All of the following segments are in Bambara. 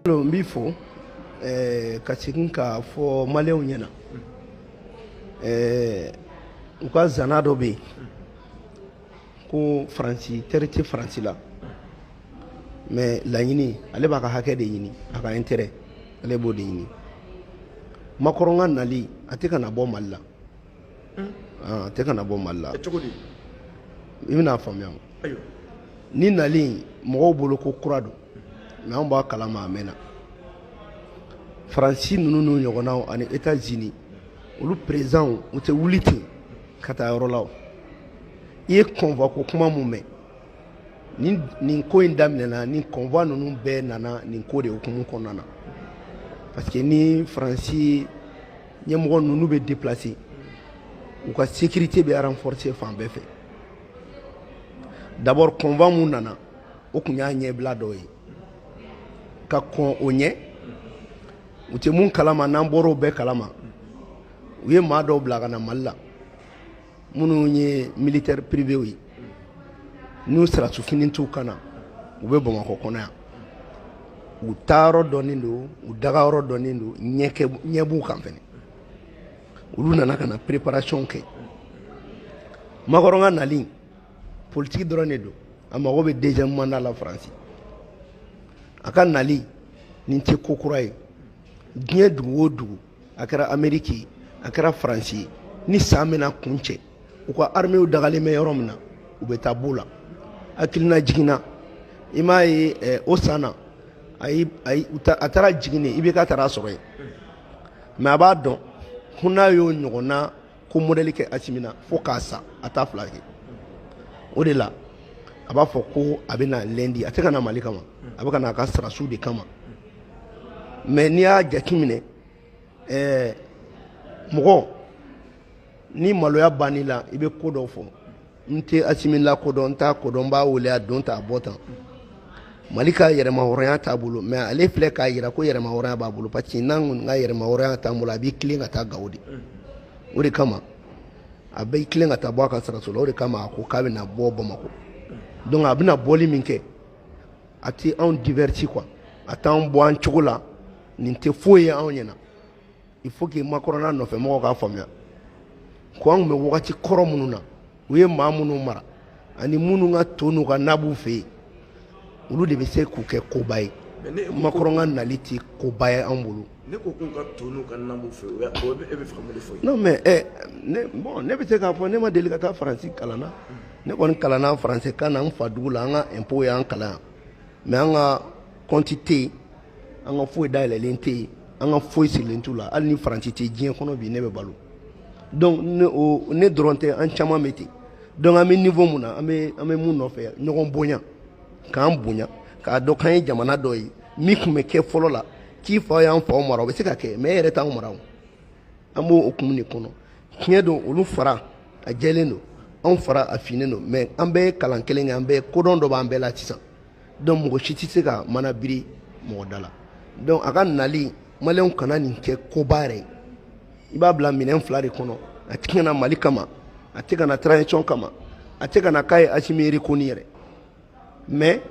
n b'i fo ka segin k'a fɔ maliyɛnw ɲɛna u ka zana dɔ bɛ yen ko faransi teri tɛ faransi la mais laɲini ale b'a ka hakɛ de ɲini a ka intérêt ale b'o de ɲini Macron ka nali a tɛ ka na bɔ Mali la a tɛ ka na bɔ Mali la i bɛna faamuya ni nali mɔgɔw bolo ko kura don mais anw b'a kalama a mɛnna Faransi ninnu n'u ɲɔgɔnnaw ani États-Unis olu présidents u tɛ wuli ten ka taa yɔrɔ la o i ye convoi ko kuma mun mɛn nin ko in daminɛna ni convoi ninnu bɛɛ nana nin ko de hukumu kɔnɔna na parce que ni Faransi ɲɛmɔgɔ ninnu bɛ déplacer u ka sécurité bɛ renforcer fan bɛɛ fɛ d'abord convoi mun nana o tun y'a ɲɛbila dɔ ye ka kɔn o ɲɛ u tɛ mun kalama n'an bɔra o bɛɛ kalama u ye maa dɔw bila ka na Mali la minnu ye militaire privé ye n'u sirasу fini t'u kan na u bɛ Bamakɔ kɔnɔ yan u taayɔrɔ dɔnnen don u dagayɔrɔ dɔnnen don ɲɛ b'u kan fɛnɛ olu nana ka na préparation kɛ Macron ka nali politique dɔrɔn de don a mago bɛ deuxième mandat la Faransi a ka nali nin tɛ ko kura ye diɲɛ dugu o dugu a kɛra Amérique ye a kɛra Faransi ye ni san bɛna kun cɛ u ka armée dagalen bɛ yɔrɔ min na u bɛ taa b'o la hakilina jiginna i m'a ye o san na a taara jigin i bɛ ka taara sɔrɔ yen mais a b'a dɔn ko n'a y'o ɲɔgɔnna ko modèle kɛ Asimi na fo k'a sa a t'a fila kɛ o de la a b'a fɔ ko a bɛ na lundi a tɛ ka na Mali kama a bɛ ka na a ka sirasiw de kama mais n'i y'a jateminɛ mɔgɔ ni maloya banni la i bɛ ko dɔw fɔ n tɛ Asimi lakodɔn n t'a kodɔn n b'a wele a don ta a bɔ tan Mali ka yɛrɛmahɔrɔnya t'a bolo mais ale filɛ k'a jira ko yɛrɛmahɔrɔnya b'a bolo parce que n'an kɔni ka yɛrɛmahɔrɔnya t'an bolo a b'i tilen ka taa Gawo de o de kama a bɛ tilen ka taa bɔ a ka saraso la o de kama a ko k'a bɛna bɔ Bamakɔ donc a bɛna bɔli min kɛ a tɛ anw diverti quoi a t'anw bɔ an cogo la nin tɛ foyi ye anw ɲɛna il faut que Macron n'a nɔfɛ mɔgɔw k'a faamuya ko anw bɛ wagati kɔrɔ minnu na u ye maa minnu mara ani minnu ka to n'u ka nabuw fɛ yen olu de bɛ se k'u kɛ koba ye Macron ka nali tɛ koba ye anw bolo. ne ko k'u ka to n'u ka nabuw fɛ yen e bɛ fɛ ka mun de fɔ yen. non mais ne bɛ se k'a fɔ ne ma deli ka taa Faransi kalan na ne kɔni kalanna français kan na n fa dugu la an ka impôt y'an kalan yan mais an ka compte tɛ yen an ka foyi dayɛlɛlen tɛ yen an ka foyi sirilen t'u la hali ni Faransi tɛ diɲɛ kɔnɔ bi ne bɛ balo donc ne dɔrɔn tɛ an caman bɛ ten donc an bɛ niveau mun na an bɛ mun nɔfɛ ɲɔgɔn bonya k'an bonya k'a dɔn k'an ye jamana dɔ ye min tun bɛ kɛ fɔlɔ la k'i fa y'an faw mara o bɛ se ka kɛ mais e yɛrɛ t'anw mara o an b'o hukumu de kɔnɔ tiɲɛ don olu fara a jɛlen don anw fara a finnen don mais an bɛɛ ye kalan kelen kɛ an bɛɛ kodɔn dɔ b'an bɛɛ la sisan donc mɔgɔ si tɛ se ka mana biri mɔgɔ da la donc a ka nali maliyɛnw kana nin kɛ koba yɛrɛ ye i b'a bila minɛn fila de kɔnɔ a tɛ ka na Mali kama a tɛ ka na transition kama a tɛ ka na k'a ye Asimi reconu yɛrɛ mais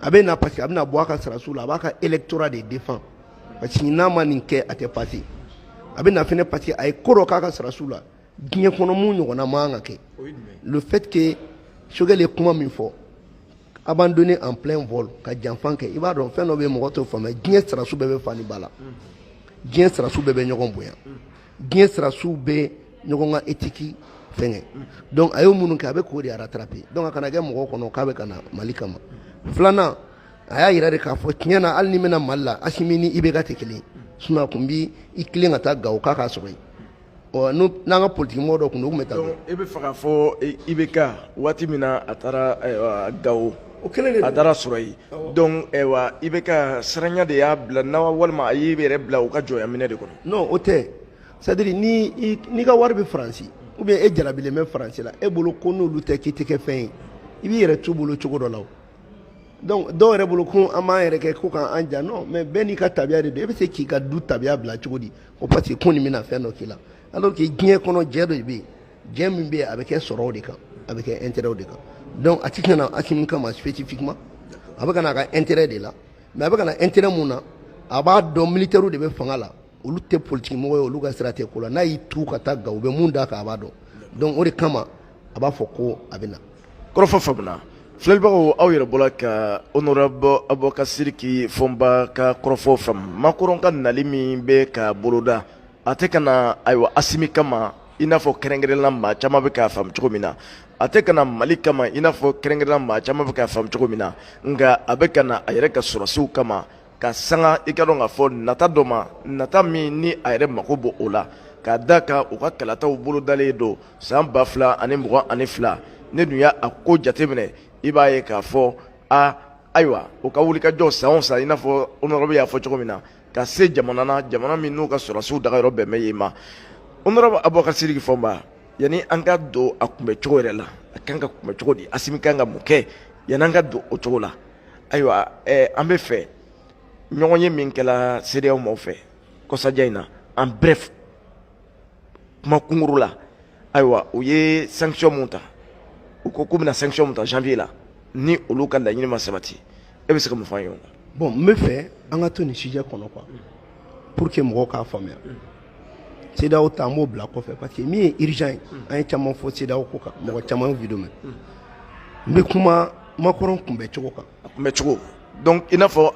a bɛ na parce que a bɛna bɔ a ka sirasiw la a b'a ka électorat de défend parce que n'a ma nin kɛ a tɛ passer a bɛ na fɛnɛ parce que a ye ko dɔ k'a ka sirasiw la diɲɛ kɔnɔ mun ɲɔgɔnna man kan ka kɛ le fait que Choguel ye kuma min fɔ abandonné en plein vol ka janfan kɛ i b'a dɔn fɛn dɔ bɛ mɔgɔ t'o faamuya diɲɛ sirasiw bɛɛ bɛ fani ba la diɲɛ sirasiw bɛɛ bɛ ɲɔgɔn bonya diɲɛ sirasiw bɛ ɲɔgɔn ka éthique fɛngɛ donc a ye minnu kɛ a bɛ k'o de rattraper donc a kana kɛ mɔgɔw kɔnɔ k'a bɛ ka na Mali kama filanan a y'a yira de k'a fɔ tiɲɛ na hali ni bɛna Mali la Asimi ni IBK tɛ kelen sinon a tun b'i tilen ka taa Gawo k'a k'a sɔrɔ yen n'an ka politique mɔgɔ dɔ tun don o tun bɛ taa donc e bɛ fɛ k'a fɔ IBK waati min na a taara Gawo a taara sɔrɔ yen donc IBK siranya de y'a bila n'aw walima a y'i yɛrɛ bila u ka jɔnya minɛ de kɔnɔ. non o tɛ c'est à dire n'i ka wari bɛ Faransi ou bien e jarabilen bɛ Faransi la e bolo ko n'olu tɛ k'i tɛ kɛ fɛn ye i b'i yɛrɛ t'u bolo cogo dɔ la o donc dɔw yɛrɛ bolo ko an b'an yɛrɛ kɛ ko k'an ja non mais bɛɛ n'i ka tabiya de don e bɛ se k'i ka du tabiya bila cogo di ko parce que ko nin bɛna fɛn dɔ k'i la alors que diɲɛ kɔnɔ jɛ dɔ bɛ yen jɛ min bɛ yen a bɛ kɛ sɔrɔw de kan a bɛ kɛ intérêt de kan donc a tɛ ka na Asimi kama spécifiquement a bɛ ka na a ka intérêt de la mais a bɛ ka na intérêt mun na a b'a dɔn militaire de bɛ fanga la olu tɛ politique mɔgɔ ye olu ka sira tɛ ko la n'a y'i tu ka taa Gawo u bɛ mun d'a kan a b'a dɔn donc o de kama a b'a fɔ ko a bɛ na. kɔrɔfɔ faamuna filɛbagaw aw yɛrɛ bɔra ka honorable Abubakar Sidiki Fɔnba ka kɔrɔfɔ faamu Macron ka nali min bɛ ka boloda a tɛ ka na ayiwa Asimi kama i n'a fɔ kɛrɛnkɛrɛnnenya maa caman bɛ k'a faamu cogo min na a tɛ ka na Mali kama i n'a fɔ kɛrɛnkɛrɛnnenya maa caman bɛ k'a faamu cogo min na nka a bɛ ka na a yɛrɛ ka sɔrɔsiw kama ka sanga i ka dɔn k'a fɔ nata dɔ ma nata min ni a yɛrɛ mako b'o o la k'a da kan u ka kalataw bolodalen don san 2022 ne dun y'a ko jateminɛ i b'a ye k'a fɔ ayiwa u ka wulikajɔ san o san i n'a fɔ honorable y'a fɔ cogo min na ka se jamana na jamana min n'u ka sɔrɔsiw dagayɔrɔ bɛn bɛ yen ma honorable Abubakar Sidiki Fɔnba yani an ka don a kunbɛ cogo yɛrɛ la a kan ka kunbɛ cogo di Asimi kan ka mun kɛ yani an ka don o cogo la ayiwa an bɛ fɛ ɲɔgɔn ye min kɛla CEDEAO maaw fɛ kɔsaja in na en bref kuma kunkuru la ayiwa u ye sanction mun ta u ko k'u bɛna sanction mun ta janvier la ni olu ka laɲini ma sabati e bɛ se ka mun fɔ an ye o. bon n bɛ fɛ an ka to nin sujet kɔnɔ quoi pour que mɔgɔw k'a faamuya CEDEAO ta an b'o bila kɔfɛ parce que min ye urgent ye an ye caman fɔ CEDEAO ko kan mɔgɔ caman ye video mɛn n bɛ kuma Macron kunbɛ cogo kan. kunbɛ cogo donc i n'a fɔ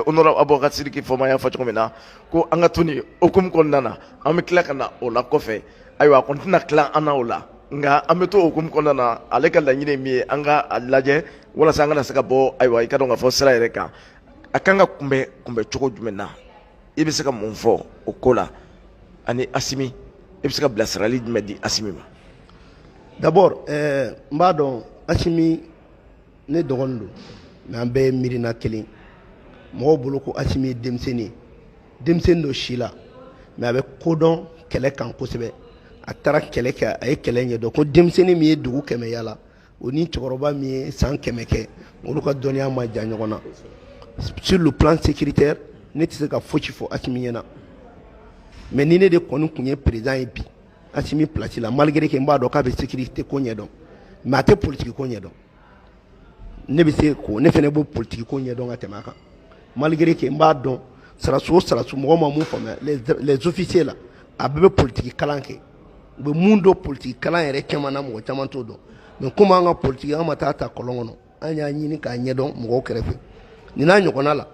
honorable Abubakar Sidiki Fɔnba y'a fɔ cogo min na ko an ka to nin hukumu kɔnɔna na an bɛ tila ka na o la kɔfɛ ayiwa a kɔni tɛna tila an na o la nka an bɛ to hukumu kɔnɔna na ale ka laɲini ye min ye an ka a lajɛ walasa an kana se ka bɔ ayiwa i ka dɔn k'a fɔ sira yɛrɛ kan a kan ka kunbɛ cogo jumɛn na i bɛ se ka mun fɔ o ko la ani Asimi i bɛ se ka bilasirali jumɛn di Asimi ma. d'abord n b'a dɔn Asimi ne dɔgɔnin don mais an bɛɛ ye miirina kelen mɔgɔw bolo ko Asimi ye denmisɛnnin don si la mais a bɛ kodɔn kɛlɛ kan kosɛbɛ a taara kɛlɛ kɛ a ye kɛlɛ ɲɛdɔn ko denmisɛnnin min ye dugu 100 yala o ni cɛkɔrɔba min ye san 100 kɛ olu ka dɔnniya ma jan ɲɔgɔn na sur le plan sécuritaire ne tɛ se ka fosi fɔ Asimi ɲɛna mais ni ne de kɔni tun ye président ye bi Asimi place la malgré que n b'a dɔn k'a bɛ sécurité ko ɲɛdɔn mais a tɛ politique ko ɲɛdɔn ne bɛ se ko ne fana b'o politique ko ɲɛdɔn ka tɛmɛ a kan malgré que n b'a dɔn sarasu o sarasu mɔgɔ ma mun faamuya les officiers la a bɛɛ bɛ politique kalan kɛ u bɛ mun dɔn politique kalan yɛrɛ caman na mɔgɔ caman t'o dɔn mais comme an ka politique an ma taa ta kɔlɔn kɔnɔ an y'a ɲini k'a ɲɛdɔn mɔgɔw kɛrɛfɛ nin n'a ɲɔgɔnna la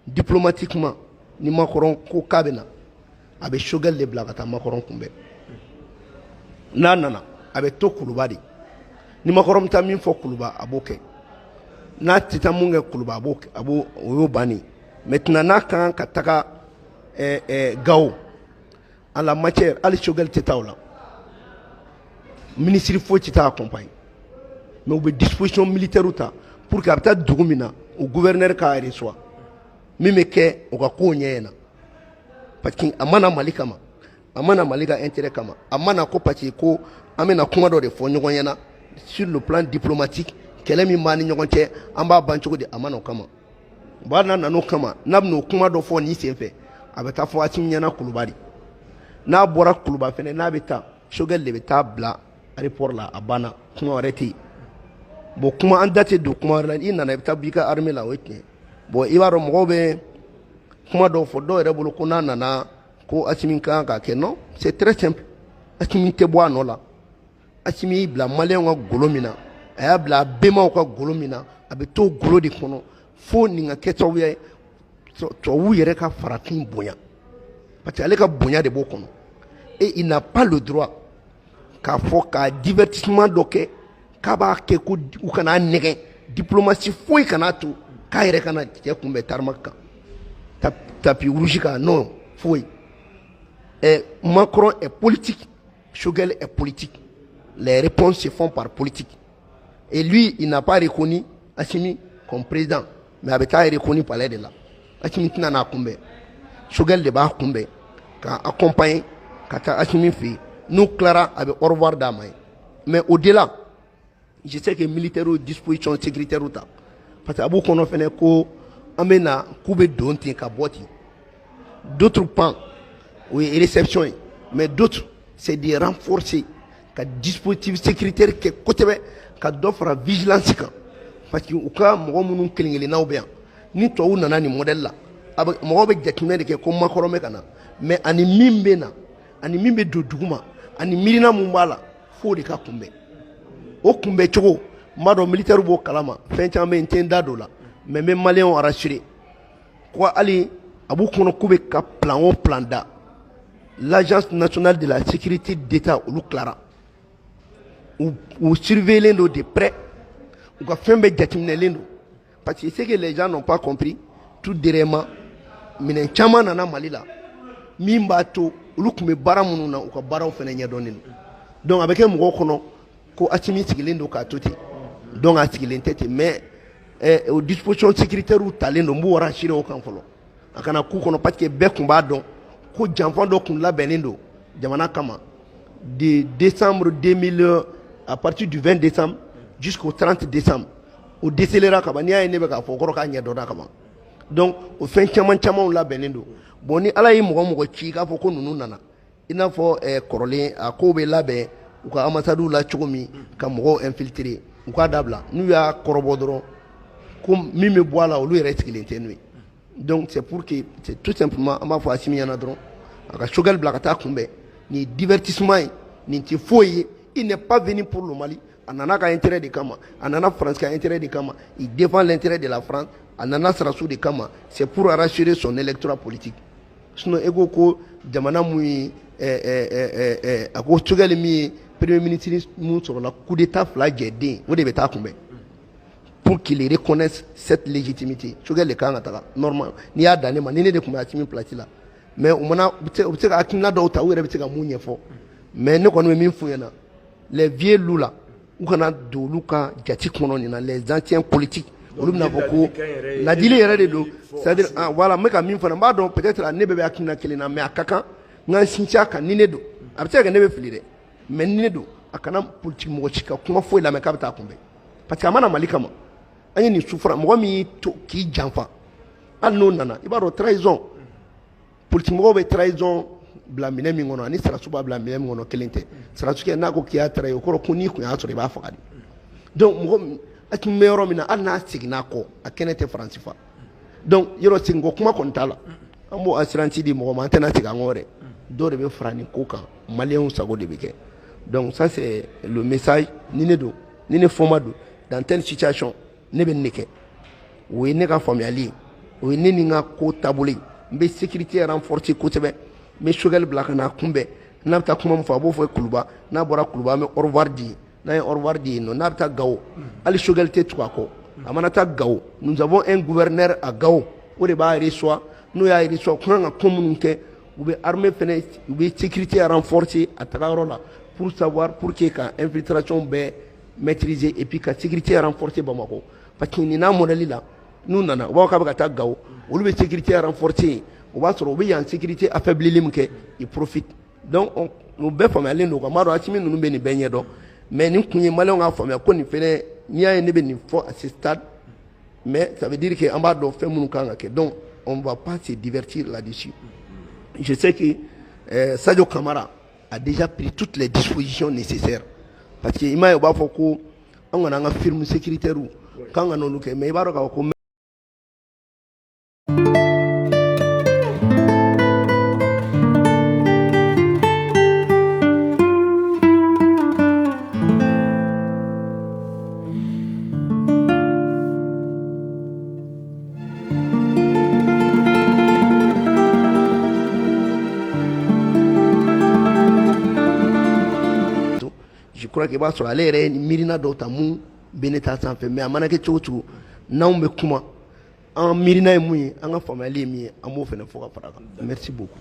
diplomatiquement ni Macron ko k'a bɛ na a bɛ Choguel de bila ka taa Macron kunbɛn n'a nana a bɛ to Kuluba de ni Macron bɛ taa min fɔ Kuluba a b'o kɛ n'a tɛ taa mun kɛ Kuluba a b'o o y'o bannen maintenant n'a kan ka taga Gao en la matière hali Choguel tɛ taa o la ministre foyi tɛ taa accompagner mais u bɛ disposition militaire ta pour que a bɛ taa dugu min na o gouverneur k'a reçoit min bɛ kɛ o ka kow ɲɛ na parce que a mana Mali kama a mana Mali ka intérêt kama a mana ko parce que ko an bɛna kuma dɔ de fɔ ɲɔgɔn ɲɛna sur le plan diplomatique kɛlɛ min b'an ni ɲɔgɔn cɛ an b'a ban cogo di a mana o kama bon n'a nana o kama n'a bɛna o kuma dɔ fɔ nin senfɛ a bɛ taa fɔ Asimi ɲɛna Kuluba de n'a bɔra Kuluba fɛnɛ n'a bɛ taa Choguel de bɛ taa bila aéroport la a banna kuma wɛrɛ tɛ yen bon kuma an da tɛ don kuma wɛrɛ la i nana i bɛ taa b'i ka armée la o ye tiɲɛ bon i b'a dɔn mɔgɔw bɛ kuma dɔw fɔ dɔw yɛrɛ bolo ko n'a nana ko Asimi kan ka kɛ non c'est très simple Asimi tɛ bɔ a nɔ la Asimi y'i bila maliyɛnw ka golo min na a y'a bila a bɛnbaw ka golo min na a bɛ t'o golo de kɔnɔ fo nin ka kɛ sababu ye tubabuw yɛrɛ ka farafin bonya parce que ale ka bonya de b'o kɔnɔ et il n'a pas le droit k'a fɔ ka divertissement dɔ kɛ k'a b'a kɛ ko u kana nɛgɛ diplomatie foyi kana to k'a yɛrɛ kana cɛ kunbɛn tarmac kan tapis rouge kan non foyi Macron est politique Choguel est politique les réponses se font par politique et lui il n'a pas reconnu Asimi comme président mais a bɛ taa reconnu palais de la Asimi tɛna n'a kunbɛn Choguel de b'a kunbɛn k'a accompagner ka taa Asimi fɛ yen n'u tilara a bɛ au revoir d'a ma mais au-delà je sais que militaires disposition sécuritaire ta parce que a b'u kɔnɔ fɛnɛ ko an bɛ na k'u bɛ don ten ka bɔ ten d'autres pans o ye réception ye mais d'autres c'est de renforcer ka dispositif sécuritaire kɛ kosɛbɛ ka dɔ fara vigilance kan parce que u ka mɔgɔ minnu kelen-kelennaw bɛ yan ni tubabuw nana nin modèle la mɔgɔw bɛ jateminɛ de kɛ ko makɔrɔ bɛ ka na mais ani min bɛ na ani min bɛ don duguma ani miirina mun b'a la f'o de ka kunbɛn o kunbɛn cogo n b'a dɔn militaire b'o kalama fɛn caman bɛ yen n tɛ n da don o la mais n bɛ maliyɛnw rassurer ko hali a b'u kɔnɔ k'u bɛ ka plan o plan da l'agence nationale de la sécurité d'État olu tilara u surveillen don de près u ka fɛn bɛɛ jateminɛlen don parce que c'est que les gens n'ont pas compris tout dérément minɛn caman nana Mali la min b'a to olu tun bɛ baara minnu na u ka baaraw fana ɲɛdɔnnen don donc a bɛ kɛ mɔgɔw kɔnɔ ko Assimi sigilen don k'a to ten donc a sigilen tɛ ten mais aux dispositions sécuritaires talen don n b'u rassurer o kan fɔlɔ a kana k'u kɔnɔ parce que bɛɛ tun b'a dɔn ko janfan dɔ tun labɛnnen don jamana kama de décembre 2000 à partir du 20 décembre jusqu'au 30 décembre o décelera ka ban n'i y'a ye ne bɛ k'a fɔ kɔrɔ k'a ɲɛdɔnna ka ban donc o fɛn caman camanw labɛnnen don bon ni Ala ye mɔgɔ mɔgɔ ci k'a fɔ ko ninnu nana i n'a fɔ kɔrɔlen a kow bɛ labɛn u ka ambassades la cogo min ka mɔgɔw infiltrer u k'a dabila n'u y'a kɔrɔbɔ dɔrɔn ko min bɛ bɔ a la olu yɛrɛ sigilen tɛ n'o ye donc c'est pour que c'est tout simplement an b'a fɔ Assimi ɲɛna dɔrɔn a ka Choguel bila ka taa kunbɛn nin divertissement ye nin tɛ foyi ye il n'est pas venu pour le Mali a nana ka intérêt de kama a nana France ka intérêt de kama il défend l'intérêt de la France a nana sarasu de kama c'est pour rassurer son électorat politique sinon e ko ko jamana mun ye a ko Choguel min ye premier ministre mun sɔrɔla coup d'état fila jɛden o de bɛ taa kunbɛn pour qu'il reconnaisse cette légitimité Choguel de kan ka taga normal n'i y'a dan ne ma ni ne de tun bɛ Assimi place la mais u bɛ se ka hakilina dɔw ta u yɛrɛ bɛ se ka mun ɲɛfɔ mais ne kɔni bɛ min f'u ɲɛna les vieux loups là u kana don olu ka jate kɔnɔ nin na les anciens politiques olu bɛna fɔ ko ladili yɛrɛ de don c'est-à-dire voilà n bɛ ka min fana n b'a dɔn peut-être ne bɛɛ bɛ hakilina kelen na mais a ka kan n ka n sinsin a kan ni ne don a bɛ se ka kɛ ne bɛ fili dɛ mais ni ne don a kana politique mɔgɔ si ka kuma foyi lamɛn k'a bɛ taa kunbɛn parce que a mana Mali kama an ye nin sufara mɔgɔ min y'i to k'i janfa hali n'o nana i b'a dɔn trahison politique mɔgɔw bɛ trahison bila minɛ min kɔnɔ ani sarasu b'a bila minɛ min kɔnɔ kelen tɛ sarasu kɛ n'a ko k'i y'a trahi o kɔrɔ ko n'i kun y'a sɔrɔ i b'a faga de donc mɔgɔ a tun bɛ yɔrɔ min na hali n'a seginna kɔ a kɛnɛ tɛ Faransi fa donc yɔrɔ seginko kuma kɔni t'a la an b'o assurance di mɔgɔ ma an tɛna segin an kɔ dɛ dɔw de bɛ fara nin ko kan maliyɛnw sago de bɛ kɛ donc ça c'est le message ni ne don ni ne fɔma don dans telle situation ne bɛ nin de kɛ o ye ne ka faamuyali ye o ye ne ni n ka ko taabolo ye n bɛ sécurité renforcer kosɛbɛ n bɛ Choguel bila ka na kunbɛn n'a bɛ taa kuma min fɔ a b'o fɔ Kuluba n'a bɔra Kuluba an bɛ au revoir di n'a ye au revoir di yen nɔ n'a bɛ taa Gao hali Choguel tɛ tugu a kɔ a mana taa Gao nous avons un gouverneur à Gao o de b'a reçoit n'o y'a reçoit u kan ka ko minnu kɛ u bɛ armée fɛnɛ u bɛ sécurité renforcer a taga yɔrɔ la pour savoir pour que ka infiltration bɛɛ maîtriser et puis ka sécurité renforcer Bamako parce que nin n'a modèle la n'u nana u b'a fɔ k'a bɛ ka taa Gao olu bɛ sécurité renforcer o b'a sɔrɔ u bɛ yan sécurité affaibli min kɛ ils profitent donc o bɛɛ faamuyalen don n b'a dɔn Assimi ninnu bɛ nin bɛɛ ɲɛdɔn mais nin kun ye maliyɛnw k'a faamuya ko nin fɛnɛ n'i y'a ye ne bɛ nin fɔ à ce stade mais ça veut dire que an b'a dɔn fɛn minnu kan ka kɛ donc on va pas se divertir là-dessus je sais que Sadio Camara a déjà pris toutes les dispositions nécessaires parce que i m'a ye u b'a fɔ ko an kana an ka firme sécuritaire k'an ka n'olu kɛ mais i b'a dɔn k'a fɔ ko je crois que b'a sɔrɔ ale yɛrɛ miirina dɔw ta mun bɛ ne ta sanfɛ mais a mana kɛ cogo cogo n'anw bɛ kuma an miirina ye mun ye an ka faamuyali ye min ye an b'o fana fɔ ka fara a kan merci beaucoup.